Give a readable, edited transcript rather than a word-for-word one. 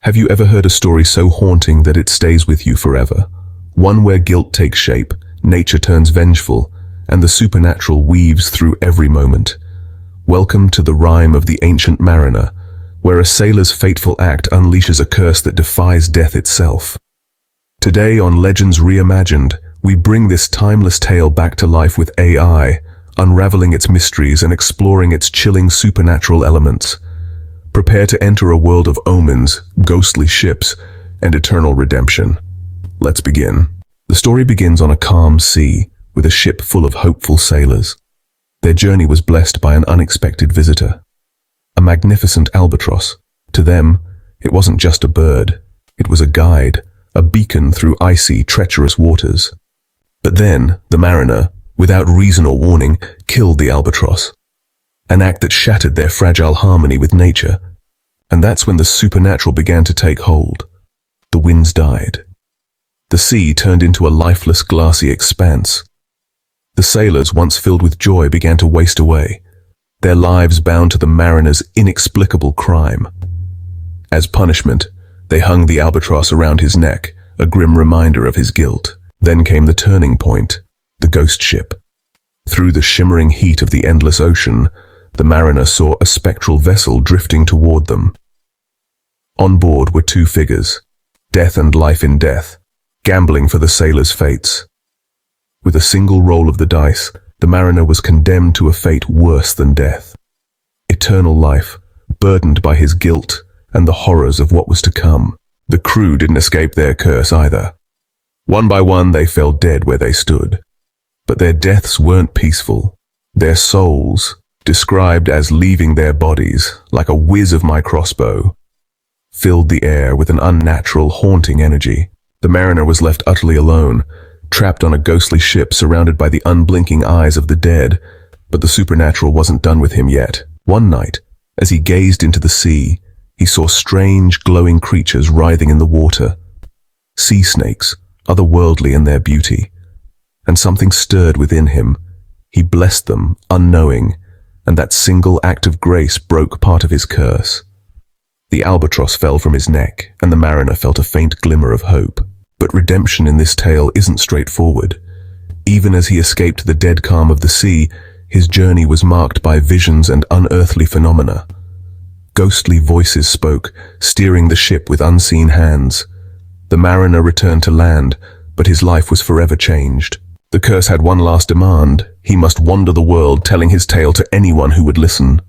Have you ever heard a story so haunting that it stays with you forever? One where guilt takes shape, nature turns vengeful, and the supernatural weaves through every moment. Welcome to the Rime of the Ancient Mariner, where a sailor's fateful act unleashes a curse that defies death itself. Today on Legends Reimagined, we bring this timeless tale back to life with AI, unraveling its mysteries and exploring its chilling supernatural elements. Prepare to enter a world of omens, ghostly ships, and eternal redemption. Let's begin. The story begins on a calm sea, with a ship full of hopeful sailors. Their journey was blessed by an unexpected visitor. A magnificent albatross. To them, it wasn't just a bird. It was a guide, a beacon through icy, treacherous waters. But then, the mariner, without reason or warning, killed the albatross. An act that shattered their fragile harmony with nature. And that's when the supernatural began to take hold. The winds died. The sea turned into a lifeless, glassy expanse. The sailors, once filled with joy, began to waste away, their lives bound to the mariner's inexplicable crime. As punishment, they hung the albatross around his neck, a grim reminder of his guilt. Then came the turning point, the ghost ship. Through the shimmering heat of the endless ocean, the mariner saw a spectral vessel drifting toward them. On board were two figures, death and life in death, gambling for the sailors' fates. With a single roll of the dice, the mariner was condemned to a fate worse than death. Eternal life, burdened by his guilt and the horrors of what was to come. The crew didn't escape their curse either. One by one they fell dead where they stood. But their deaths weren't peaceful. Their souls, described as leaving their bodies like a whiz of my crossbow, filled the air with an unnatural, haunting energy. The mariner was left utterly alone, trapped on a ghostly ship surrounded by the unblinking eyes of the dead. But the supernatural wasn't done with him yet. One night, as he gazed into the sea, he saw strange, glowing creatures writhing in the water. Sea snakes, otherworldly in their beauty. And something stirred within him. He blessed them, unknowing, and that single act of grace broke part of his curse. The albatross fell from his neck, and the mariner felt a faint glimmer of hope. But redemption in this tale isn't straightforward. Even as he escaped the dead calm of the sea, his journey was marked by visions and unearthly phenomena. Ghostly voices spoke, steering the ship with unseen hands. The mariner returned to land, but his life was forever changed. The curse had one last demand. He must wander the world, telling his tale to anyone who would listen.